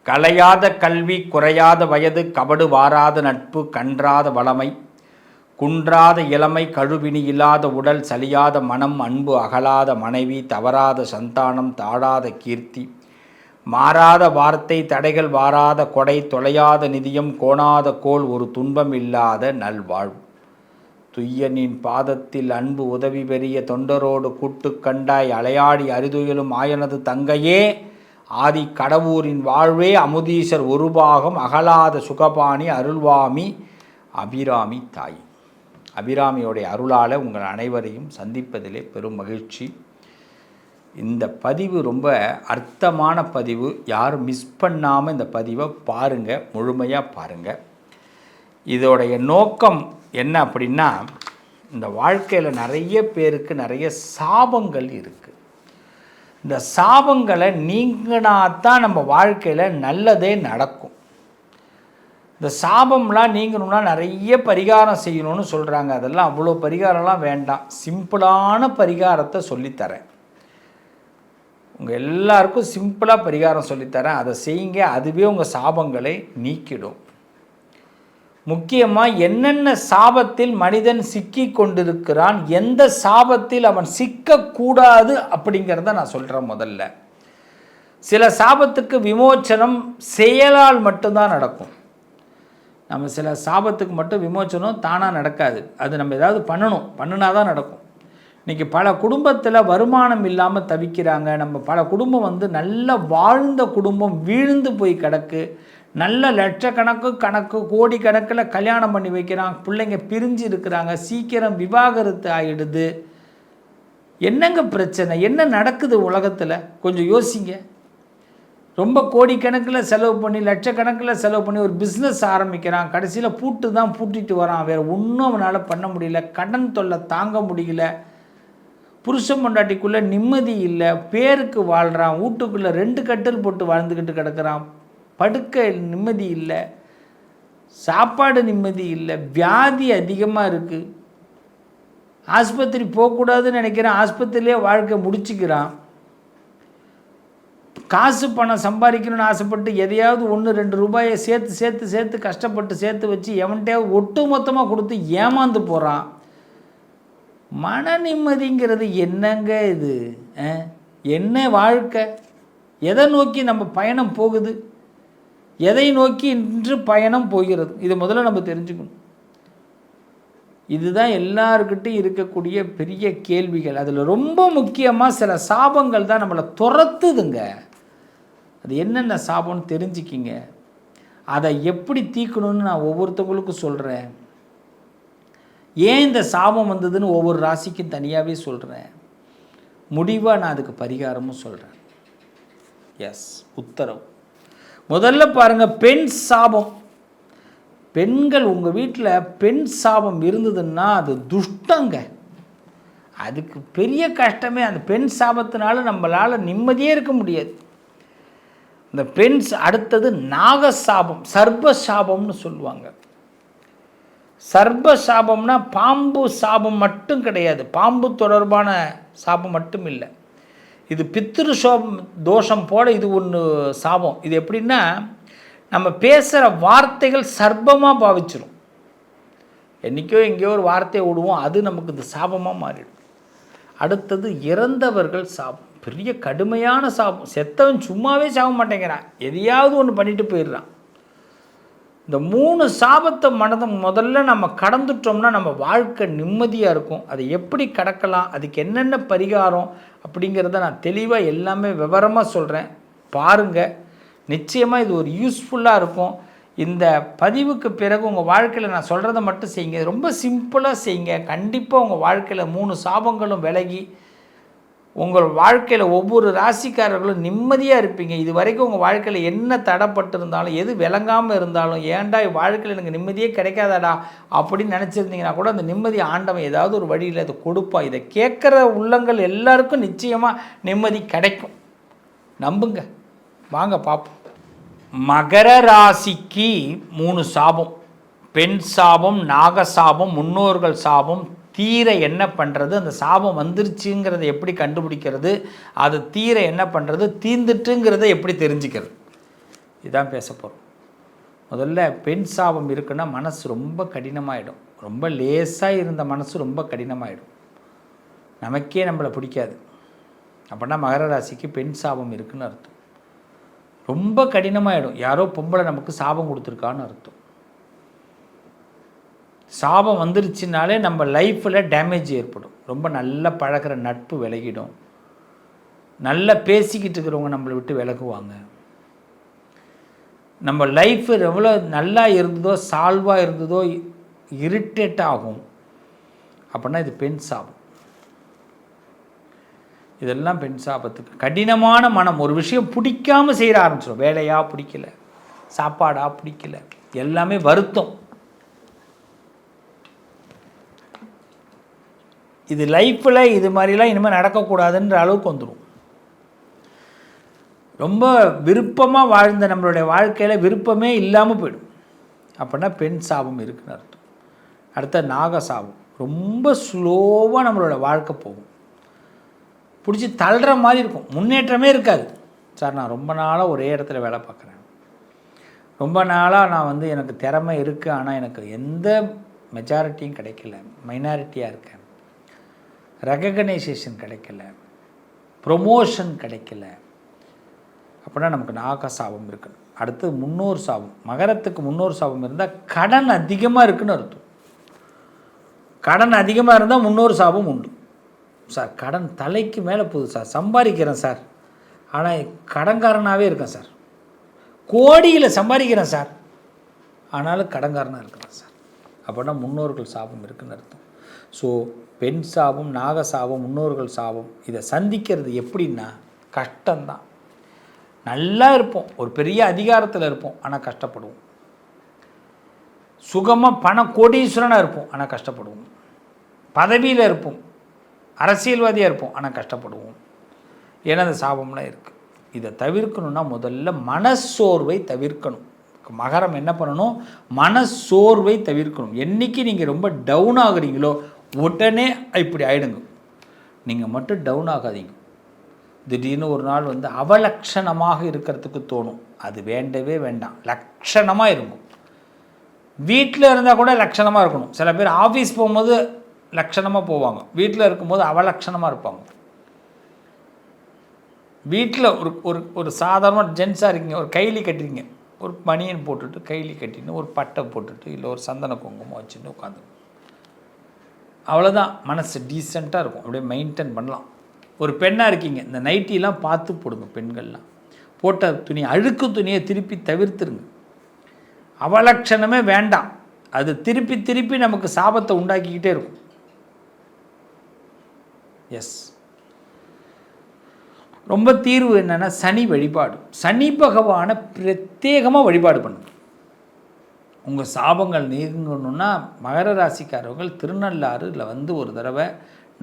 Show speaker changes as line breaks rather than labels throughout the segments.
கலையாத கல்வி, குறையாத வயது, கபடு வாராத நட்பு, கன்றாத வளமை, குன்றாத இளமை, கழுவினி இல்லாத உடல், சலியாத மனம், அன்பு அகலாத மனைவி, தவறாத சந்தானம், தாழாத கீர்த்தி, மாறாத வார்த்தை, தடைகள் வாராத கொடை, தொலையாத நிதியம், கோணாத கோல், ஒரு துன்பம் இல்லாத நல்வாழ்வு. துய்யனின் பாதத்தில் அன்பு உதவி பெரிய தொண்டரோடு கூட்டு கண்டாய், அலையாடி அரிதுயிலும் ஆயனது தங்கையே, ஆதி கடவுரின் வாழ்வே, அமுதீசர் ஒரு பாகம், அகலாத சுகபாணி, அருள்வாமி அபிராமி தாய். அபிராமியோடைய அருளால் உங்கள் அனைவரையும் சந்திப்பதிலே பெரும் மகிழ்ச்சி. இந்த பதிவு ரொம்ப அர்த்தமான பதிவு. யாரும் மிஸ் பண்ணாமல் இந்த பதிவை பாருங்கள், முழுமையாக பாருங்கள். இதோடைய நோக்கம் என்ன அப்படின்னா, இந்த வாழ்க்கையில் நிறைய பேருக்கு நிறைய சாபங்கள் இருக்குது. இந்த சாபங்களை நீங்கினாத்தான் நம்ம வாழ்க்கையில் நல்லதே நடக்கும். இந்த சாபம்லாம் நீங்கணும்னா நிறைய பரிகாரம் செய்யணும்னு சொல்கிறாங்க. அதெல்லாம் அவ்வளோ பரிகாரம்லாம் வேண்டாம். சிம்பிளான பரிகாரத்தை சொல்லித்தரேன். உங்கள் எல்லாருக்கும் சிம்பிளாக பரிகாரம் சொல்லித்தரேன். அதை செய்யுங்க, அதுவே உங்கள் சாபங்களை நீக்கிடும். முக்கியமாக என்னென்ன சாபத்தில் மனிதன் சிக்கி கொண்டிருக்கிறான், எந்த சாபத்தில் அவன் சிக்கக்கூடாது அப்படிங்கிறத நான் சொல்கிறேன். முதல்ல சில சாபத்துக்கு விமோச்சனம் செயலால் மட்டும்தான் நடக்கும். நம்ம சில சாபத்துக்கு மட்டும் விமோச்சனம் தானாக நடக்காது. அது நம்ம ஏதாவது பண்ணினா தான் நடக்கும். இன்றைக்கி பல குடும்பத்தில் வருமானம் இல்லாமல் தவிக்கிறாங்க. நம்ம பல குடும்பம் நல்ல வாழ்ந்த குடும்பம் வீழ்ந்து போய் கிடக்கு. நல்ல லட்சக்கணக்கு கோடி கணக்கில் கல்யாணம் பண்ணி வைக்கிறாங்க, பிள்ளைங்க பிரிஞ்சு இருக்கிறாங்க, சீக்கிரம் விவாகரத்து ஆகிடுது. என்னங்க பிரச்சனை? என்ன நடக்குது உலகத்தில்? கொஞ்சம் யோசிங்க. ரொம்ப கோடிக்கணக்கில் செலவு பண்ணி, லட்சக்கணக்கில் செலவு பண்ணி ஒரு பிஸ்னஸ் ஆரம்பிக்கிறான், கடைசியில் பூட்டிட்டு வரான். வேறு ஒன்றும் அவனால் பண்ண முடியல. கடன் தொல்லை தாங்க முடியல. புருஷன் பொண்டாட்டிக்குள்ளே நிம்மதி இல்லை. பேருக்கு வாழ்கிறான். வீட்டுக்குள்ளே 2 கட்டில் போட்டு வாழ்ந்துக்கிட்டு கிடக்கிறான். படுக்க நிம்மதி இல்லை, சாப்பாடு நிம்மதி இல்லை, வியாதி அதிகமாக இருக்குது. ஆஸ்பத்திரி போகக்கூடாதுன்னு நினைக்கிறேன், ஆஸ்பத்திரியிலே வாழ்க்கை முடிச்சுக்கிறான். காசு பணம் சம்பாதிக்கணும்னு ஆசைப்பட்டு எதையாவது 1-2 ரூபாயை சேர்த்து கஷ்டப்பட்டு சேர்த்து வச்சு எவன்கிட்டையாவது ஒட்டு மொத்தமாக கொடுத்து ஏமாந்து போகிறான். மன நிம்மதிங்கிறது என்னங்க இது? என்ன வாழ்க்கை? எதை நோக்கி நம்ம பயணம் போகுது? எதை நோக்கி இன்று பயணம் போகிறது? இதை முதல்ல நம்ம தெரிஞ்சுக்கணும். இதுதான் எல்லாருக்கிட்டையும் இருக்கக்கூடிய பெரிய கேள்விகள். அதில் ரொம்ப முக்கியமாக சில சாபங்கள் தான் நம்மளை துரத்துதுங்க. அது என்னென்ன சாபம்னு தெரிஞ்சுக்கிங்க. அதை எப்படி தீக்கணும்னு நான் ஒவ்வொருத்தவங்களுக்கும் சொல்கிறேன். ஏன் இந்த சாபம் வந்ததுன்னு ஒவ்வொரு ராசிக்கும் தனியாகவே சொல்கிறேன். முடிவாக நான் அதுக்கு பரிகாரமும் சொல்கிறேன். எஸ், உத்தரவு. முதல்ல பாருங்கள், பெண் சாபம். பெண்கள் உங்கள் வீட்டில் பெண் சாபம் இருந்ததுன்னா அது துஷ்டங்க. அதுக்கு பெரிய கஷ்டமே அந்த பெண் சாபத்தினால நம்மளால் நிம்மதியே இருக்க முடியாது. இந்த பெண் அடுத்தது நாகசாபம், சர்ப சாபம்னு சொல்லுவாங்க. சர்ப சாபம்னா பாம்பு சாபம் மட்டும் கிடையாது, பாம்பு தொடர்பான சாபம் மட்டும் இல்லை. இது பித்ரு தோஷம் போல இது ஒன்று சாபம். இது எப்படின்னா, நம்ம பேசுகிற வார்த்தைகள் சர்ப்பமாக பாவிச்சிடும். என்றைக்கோ எங்கேயோ ஒரு வார்த்தையை விடுவோம், அது நமக்கு இந்த சாபமாக மாறிடும். அடுத்தது இறந்தவர்கள் சாபம், பெரிய கடுமையான சாபம். செத்தவன் சும்மாவே சாக மாட்டேங்கிறான், எதையாவது ஒன்று பண்ணிட்டு போயிடுறான். இந்த 3 சாபத்தை முதல்ல நம்ம கடந்துட்டோம்னா நம்ம வாழ்க்கை நிம்மதியாக இருக்கும். அதை எப்படி கடக்கலாம், அதுக்கு என்னென்ன பரிகாரம் அப்படிங்கிறத நான் தெளிவாக எல்லாமே விவரமாக சொல்கிறேன். பாருங்கள், நிச்சயமாக இது ஒரு யூஸ்ஃபுல்லாக இருக்கும். இந்த பதிவுக்கு பிறகு உங்கள் வாழ்க்கையில் நான் சொல்கிறத மட்டும் செய்யுங்க. ரொம்ப சிம்பிளாக செய்யுங்க. கண்டிப்பாக உங்கள் வாழ்க்கையில் 3 சாபங்களும் விலகி உங்கள் வாழ்க்கையில் ஒவ்வொரு ராசிக்காரர்களும் நிம்மதியாக இருப்பீங்க. இது வரைக்கும் உங்கள் வாழ்க்கையில் என்ன தடைப்பட்டிருந்தாலும், எது விளங்காமல் இருந்தாலும், ஏன்டா வாழ்க்கையில் எனக்கு நிம்மதியே கிடைக்காதாடா அப்படின்னு நினச்சிருந்தீங்கன்னா கூட அந்த நிம்மதி ஆண்டவன் ஏதாவது ஒரு வழியில் அதை கொடுப்பான். இதை கேட்குற உள்ளங்கள் எல்லாருக்கும் நிச்சயமாக நிம்மதி கிடைக்கும். நம்புங்க. வாங்க பார்ப்போம். மகர ராசிக்கு 3 சாபம். பெண் சாபம், நாகசாபம், முன்னோர்கள் சாபம். தீர என்ன பண்ணுறது, அந்த சாபம் வந்துருச்சுங்கிறத எப்படி கண்டுபிடிக்கிறது, அது தீர என்ன பண்ணுறது, தீர்ந்துட்டுங்கிறத எப்படி தெரிஞ்சுக்கிறது, இதான் பேச போகிறோம். முதல்ல பெண் சாபம் இருக்குன்னா மனசு ரொம்ப கடினமாகிடும். ரொம்ப லேசாக இருந்த மனசு ரொம்ப கடினமாகிடும். நமக்கே நம்மளை பிடிக்காது. அப்படின்னா மகர ராசிக்கு பெண் சாபம் இருக்குன்னு அர்த்தம். ரொம்ப கடினமாகிடும். யாரோ பொம்பளை நமக்கு சாபம் கொடுத்துருக்கான்னு அர்த்தம். சாபம் வந்துருச்சுனாலே நம்ம லைஃப்பில் டேமேஜ் ஏற்படும். ரொம்ப நல்லா பழகிற நட்பு விலகிடும். நல்லா பேசிக்கிட்டு இருக்கிறவங்க நம்மளை விட்டு விலகுவாங்க. நம்ம லைஃப் எவ்வளோ நல்லா இருந்ததோ சால்வாக இருந்ததோ இரிட்டேட் ஆகும். அப்படின்னா இது பெண் சாபம். இதெல்லாம் பெண் சாபத்துக்கு. கடினமான மனம். ஒரு விஷயம் பிடிக்காமல் செய்ய ஆரம்பிச்சிடும். வேலையாக பிடிக்கல, சாப்பாடாக பிடிக்கல, எல்லாமே வருத்தம். இது லைஃப்பில் இது மாதிரிலாம் இனிமேல் நடக்கக்கூடாதுன்ற அளவுக்கு வந்துடும். ரொம்ப விருப்பமாக வாழ்ந்த நம்மளுடைய வாழ்க்கையில் விருப்பமே இல்லாமல் போயிடும். அப்படின்னா பெண் சாபம் இருக்குன்னு அர்த்தம். அடுத்த நாக சாபம். ரொம்ப ஸ்லோவாக நம்மளோட வாழ்க்கை போகும். பிடிச்சி தள்ளுற மாதிரி இருக்கும். முன்னேற்றமே இருக்காது. சார் நான் ரொம்ப நாளாக ஒரே இடத்துல வேலை பார்க்குறேன், ரொம்ப நாளாக நான் எனக்கு திறமை இருக்குது, ஆனால் எனக்கு எந்த மெஜாரிட்டியும் கிடைக்கல, மைனாரிட்டியாக இருக்கேன், ரெகக்னைசேஷன் கிடைக்கல, ப்ரொமோஷன் கிடைக்கல. அப்படின்னா நமக்கு நாக சாபம் இருக்குது. அடுத்து முன்னோர் சாபம். மகரத்துக்கு முன்னோர் சாபம் இருந்தால் கடன் அதிகமாக இருக்குன்னு அர்த்தம். கடன் அதிகமாக இருந்தால் முன்னோர் சாபம் உண்டு. சார் கடன் தலைக்கு மேலே போகுது சார், சம்பாதிக்கிறேன் சார், ஆனால் கடன்காரனாகவே இருக்கேன் சார், கோடியில் சம்பாதிக்கிறேன் சார், ஆனாலும் கடன்காரனாக இருக்கிறேன் சார். அப்படின்னா முன்னோர்கள் சாபம் இருக்குன்னு அர்த்தம். ஸோ பெண் சாபம், நாக சாபம், முன்னோர்கள் சாபம் இதை சந்திக்கிறது எப்படின்னா கஷ்டம்தான். நல்லா இருப்போம், ஒரு பெரிய அதிகாரத்தில் இருப்போம், ஆனால் கஷ்டப்படுவோம். சுகமாக கோடீஸ்வரனாக இருப்போம், ஆனால் கஷ்டப்படுவோம். பதவியில் இருப்போம், அரசியல்வாதியாக இருப்போம், ஆனால் கஷ்டப்படுவோம். ஏன்னா அந்த சாபம்லாம் இருக்குது. இதை தவிர்க்கணுன்னா முதல்ல மனசோர்வை தவிர்க்கணும். மகரம் என்ன பண்ணணும்? மனசோர்வை தவிர்க்கணும். என்றைக்கு நீங்கள் ரொம்ப டவுன் ஆகுறீங்களோ உடனே இப்படி ஆகிடுங்க. நீங்கள் மட்டும் டவுன் ஆகாதீங்க. திடீர்னு ஒரு நாள் அவலட்சணமாக இருக்கிறதுக்கு தோணும். அது வேண்டவே வேண்டாம். லட்சணமாக இருக்கும். வீட்டில் இருந்தால் கூட லட்சணமாக இருக்கணும். சில பேர் ஆஃபீஸ் போகும்போது லட்சணமாக போவாங்க, வீட்டில் இருக்கும்போது அவலட்சணமாக இருப்பாங்க. வீட்டில் ஒரு சாதாரண ஜென்ஸாக இருக்கீங்க, ஒரு கைலி கட்டுறீங்க, ஒரு பனியன் போட்டுட்டு கைலி கட்டின்னு ஒரு பட்டை போட்டுட்டு இல்லை ஒரு சந்தன குங்குமம் வச்சுட்டு உட்காந்து, அவ்வளோதான். மனசு டீசெண்டாக இருக்கும், அப்படியே மெயின்டைன் பண்ணலாம். ஒரு பெண்ணாக இருக்கீங்க, இந்த நைட்டிலாம் பார்த்து போடுங்க. பெண்கள்லாம் போட்ட துணி, அழுக்கு துணியை திருப்பி தவிர்த்துருங்க. அவலட்சணமே வேண்டாம். அது திருப்பி திருப்பி நமக்கு சாபத்தை உண்டாக்கிக்கிட்டே இருக்கும். எஸ், ரொம்ப தீர்வு என்னென்னா சனி வழிபாடு. சனி பகவானை பிரத்யேகமாக வழிபாடு பண்ணுங்க. உங்கள் சாபங்கள் நீங்கணுன்னா மகர ராசிக்காரர்கள் திருநள்ளாறில் ஒரு தடவை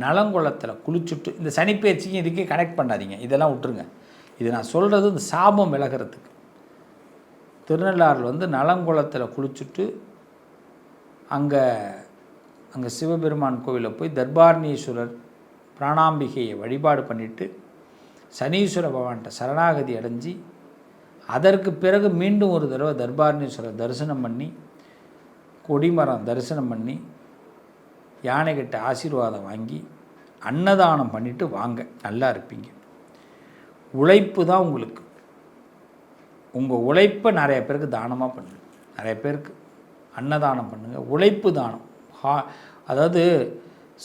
நலங்குளத்தில் குளிச்சுட்டு, இந்த சனிப்பயிற்சிக்கும் இதுக்கே கனெக்ட் பண்ணாதீங்க, இதெல்லாம் விட்டுருங்க. இது நான் சொல்கிறது இந்த சாபம் விலகிறதுக்கு. திருநள்ளாறில் நலங்குளத்தில் குளிச்சுட்டு அங்கே சிவபெருமான் கோவிலில் போய் தர்பாரணீஸ்வரர் பிராணாம்பிகையை வழிபாடு பண்ணிவிட்டு சனீஸ்வர பகவான்கிட்ட சரணாகதி அடைஞ்சி, அதற்கு பிறகு மீண்டும் ஒரு தடவை தர்பாரணீஸ்வரர் தரிசனம் பண்ணி, கொடிமரம் தரிசனம் பண்ணி, யானைகிட்ட ஆசீர்வாதம் வாங்கி அன்னதானம் பண்ணிவிட்டு வாங்க, நல்லா இருப்பீங்க. உழைப்பு தான் உங்களுக்கு. உங்கள் உழைப்பை நிறைய பேருக்கு தானமாக பண்ணுங்கள். நிறைய பேருக்கு அன்னதானம் பண்ணுங்கள். உழைப்பு தானம். அதாவது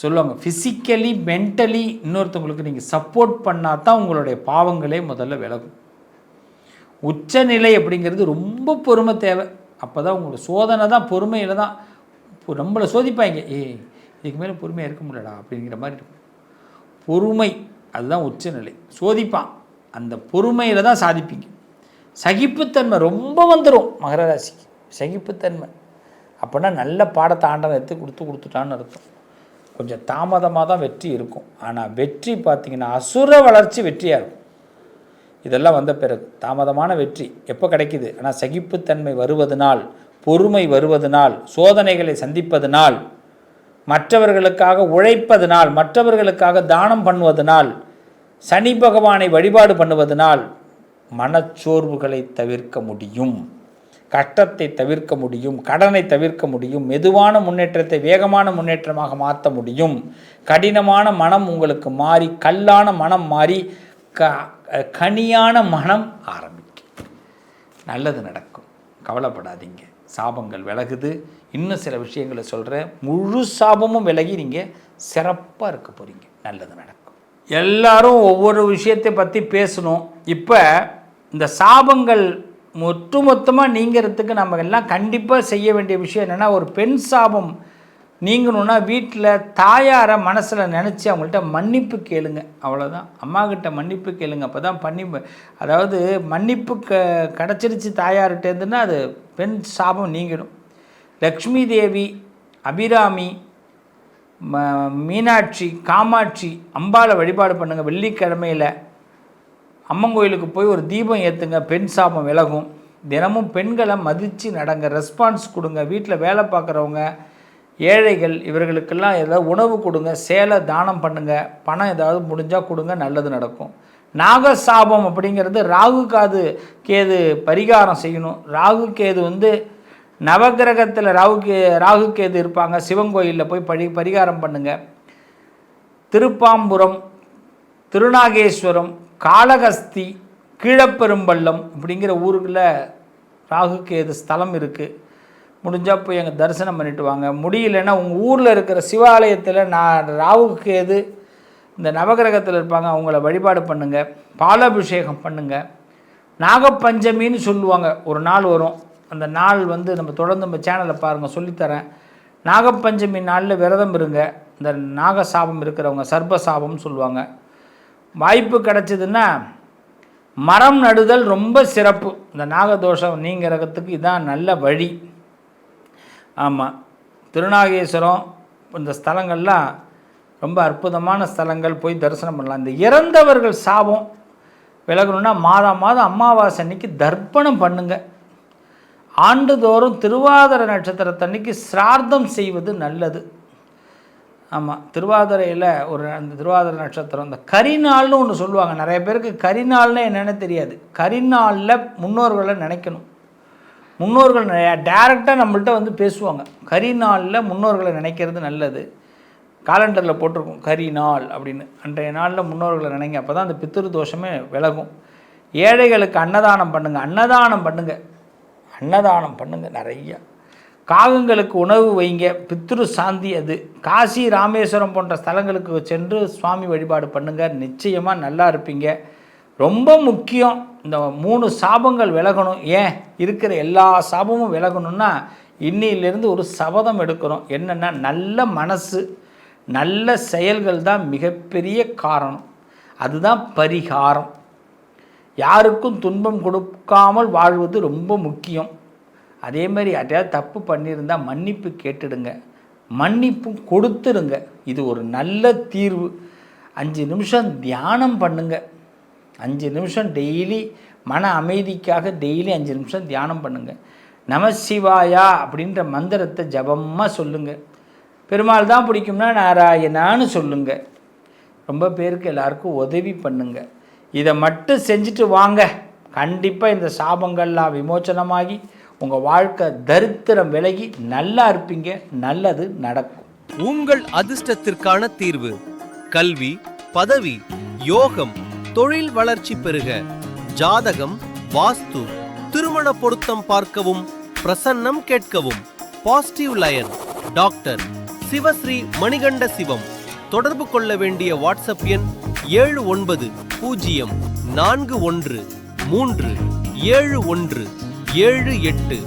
சொல்லுவாங்க, ஃபிசிக்கலி மென்டலி இன்னொருத்தவங்களுக்கு நீங்கள் சப்போர்ட் பண்ணால் தான் உங்களுடைய பாவங்களே முதல்ல விலகும். உச்சநிலை அப்படிங்கிறது ரொம்ப பொறுமை தேவை. அப்போ தான் உங்களோட சோதனை தான் பொறுமையில் தான். நம்மளை சோதிப்பாங்க, இதுக்கு மேலே பொறுமையாக இருக்க முடியலடா அப்படிங்கிற மாதிரி இருக்கும். பொறுமை அதுதான் உச்சநிலை. சோதிப்பான், அந்த பொறுமையில் தான் சாதிப்பீங்க. சகிப்புத்தன்மை ரொம்ப வந்துடும் மகர ராசிக்கு. சகிப்புத்தன்மை அப்படின்னா நல்ல பாடத்தை ஆண்டவன் எடுத்து கொடுத்துட்டான்னு அர்த்தம். கொஞ்சம் தாமதமாக தான் வெற்றி இருக்கும். ஆனால் வெற்றி பார்த்திங்கன்னா அசுர வளர்ச்சி வெற்றியாக இருக்கும். இதெல்லாம் வந்த பிறகு தாமதமான வெற்றி எப்போ கிடைக்கிது? ஆனால் சகிப்புத்தன்மை வருவதனால், பொறுமை வருவதனால், சோதனைகளை சந்திப்பதனால், மற்றவர்களுக்காக உழைப்பதனால், மற்றவர்களுக்காக தானம் பண்ணுவதனால், சனி பகவானை வழிபாடு பண்ணுவதனால் மனச்சோர்வுகளை தவிர்க்க முடியும், கஷ்டத்தை தவிர்க்க முடியும், கடனை தவிர்க்க முடியும், மெதுவான முன்னேற்றத்தை வேகமான முன்னேற்றமாக மாற்ற முடியும். கடினமான மனம் உங்களுக்கு மாறி கல்லான மனம் மாறி கனியான மனம் ஆரம்பிக்கும். நல்லது நடக்கும், கவலைப்படாதீங்க. சாபங்கள் விலகுது. இன்னும் சில விஷயங்களை சொல்கிறேன். முழு சாபமும் விலகி நீங்கள் சிறப்பாக இருக்க போகிறீங்க. நல்லது நடக்கும். எல்லாரும் ஒவ்வொரு விஷயத்தை பற்றி பேசணும். இப்போ இந்த சாபங்கள் மொத்தமாக நீங்கிறதுக்கு நம்ம எல்லாம் கண்டிப்பாக செய்ய வேண்டிய விஷயம் என்னென்னா, ஒரு பெண் சாபம் நீங்கணுன்னா வீட்டில் தாயாரை மனசில் நினச்சி அவங்கள்ட்ட மன்னிப்பு கேளுங்க. அவ்வளோதான். அம்மாக்கிட்ட மன்னிப்பு கேளுங்க. அப்போ தான் அதாவது மன்னிப்பு கிடச்சிருச்சு தாயார்கிட்டேருந்துன்னா அது பெண் சாபம் நீங்கிடும். லக்ஷ்மி தேவி, அபிராமி, மீனாட்சி, காமாட்சி, அம்பாளை வழிபாடு பண்ணுங்கள். வெள்ளிக்கிழமையில் அம்மன் கோயிலுக்கு போய் ஒரு தீபம் ஏற்றுங்க, பெண் சாபம் விலகும். தினமும் பெண்களை மதித்து நடங்க, ரெஸ்பான்ஸ் கொடுங்க. வீட்டில் வேலை பார்க்குறவங்க, ஏழைகள், இவர்களுக்கெல்லாம் ஏதாவது உணவு கொடுங்க, சேலை தானம் பண்ணுங்கள், பணம் ஏதாவது முடிஞ்சால் கொடுங்க, நல்லது நடக்கும். நாகசாபம் அப்படிங்கிறது ராகு கேது பரிகாரம் செய்யணும். ராகு கேது நவகிரகத்தில் ராகு கேது இருப்பாங்க. சிவன் கோயிலில் போய் பரிகாரம் பண்ணுங்கள். திருப்பாம்புரம், திருநாகேஸ்வரம், காளகஸ்தி, கீழப்பெரும்பள்ளம் அப்படிங்கிற ஊருக்குள்ள ராகு கேது ஸ்தலம் இருக்குது. முடிஞ்சால் போய் அங்கே தரிசனம் பண்ணிட்டு வாங்க. முடியலைன்னா உங்கள் ஊரில் இருக்கிற சிவாலயத்தில் ராகு கேது இந்த நவகிரகத்தில் இருப்பாங்க, அவங்கள வழிபாடு பண்ணுங்கள், பாலாபிஷேகம் பண்ணுங்கள். நாகப்பஞ்சமின்னு சொல்லுவாங்க, ஒரு நாள் வரும். அந்த நாள் நம்ம தொடர்ந்து நம்ம சேனலில் பாருங்கள், சொல்லித்தரேன். நாகப்பஞ்சமி நாளில் விரதம் இருங்க. இந்த நாகசாபம் இருக்கிறவங்க சர்ப்பசாபம்னு சொல்லுவாங்க. வாய்ப்பு கிடச்சிதுன்னா மரம் நடுதல் ரொம்ப சிறப்பு. இந்த நாகதோஷம் நீங்கிறதுக்கு இதான் நல்ல வழி. ஆமாம், திருநாகேஸ்வரம் இந்த ஸ்தலங்கள்லாம் ரொம்ப அற்புதமான ஸ்தலங்கள், போய் தரிசனம் பண்ணலாம். இந்த இறந்தவர்கள் சாபம் விலகணுன்னா மாதம் அமாவாசை அன்னைக்கு தர்ப்பணம் பண்ணுங்க. ஆண்டுதோறும் திருவாதிரை நட்சத்திரத்தன்னைக்கு சிரார்த்தம் செய்வது நல்லது. ஆமாம், திருவாதிரையில் அந்த திருவாதிரை நட்சத்திரம் இந்த கரிநாள்னு ஒன்று சொல்லுவாங்க. நிறைய பேருக்கு கரிநாள்னு என்னென்னு தெரியாது. கரிநாளில் முன்னோர்களை நினைக்கணும். முன்னோர்கள் டைரெக்டாக நம்மள்கிட்ட பேசுவாங்க. கரிநாளில் முன்னோர்களை நினைக்கிறது நல்லது. காலண்டரில் போட்டிருக்கும் கரிநாள் அப்படின்னு. அன்றைய நாளில் முன்னோர்களை நினைங்க. அப்போ தான் அந்த பித்திரு தோஷமே விலகும். ஏழைகளுக்கு அன்னதானம் பண்ணுங்கள். அன்னதானம் பண்ணுங்கள் நிறையா. காகங்களுக்கு உணவு வைங்க, பித்ரு சாந்தி அது. காசி, ராமேஸ்வரம் போன்ற ஸ்தலங்களுக்கு சென்று சுவாமி வழிபாடு பண்ணுங்கள், நிச்சயமாக நல்லா இருப்பீங்க. ரொம்ப முக்கியம், இந்த 3 சாபங்கள் விலகணும். ஏன் இருக்கிற எல்லா சாபமும் விலகணும்னா இன்னிலிருந்து ஒரு சபதம் எடுக்கிறோம். என்னென்னா, நல்ல மனசு, நல்ல செயல்கள் தான் மிகப்பெரிய காரணம். அதுதான் பரிகாரம். யாருக்கும் துன்பம் கொடுக்காமல் வாழ்வது ரொம்ப முக்கியம். அதே மாதிரி யார்ட்டையாவது தப்பு பண்ணியிருந்தால் மன்னிப்பு கேட்டுடுங்க, மன்னிப்பும் கொடுத்துருங்க. இது ஒரு நல்ல தீர்வு. 5 நிமிஷம் தியானம் பண்ணுங்க. 5 நிமிஷம் டெய்லி மன அமைதிக்காக டெய்லி 5 நிமிஷம் தியானம் பண்ணுங்கள். நமசிவாயா அப்படின்ற மந்திரத்தை ஜபமாக சொல்லுங்கள். பெருமாள் தான் பிடிக்கும்னா நாராயணான்னு சொல்லுங்கள். ரொம்ப பேருக்கு எல்லாருக்கும் உதவி பண்ணுங்க. இதை மட்டும் செஞ்சுட்டு வாங்க. கண்டிப்பாக இந்த சாபங்கள்லாம் விமோச்சனமாகி உங்கள் வாழ்க்கை தரித்திரம் விலகி நல்லா இருப்பீங்க. நல்லது நடக்கும்.
உங்கள் அதிர்ஷ்டத்திற்கான தீர்வு: கல்வி, பதவி, யோகம், தொழில் வளர்ச்சி பெருக. ஜாதகம், வாஸ்து, திருமண பொருத்தம் பார்க்கவும், பிரசன்னம் கேட்கவும். Positive lion doctor Sivasri Manikanda Sivam. தொடர்பு கொள்ள வேண்டிய வாட்ஸ்அப் எண் 7904137178.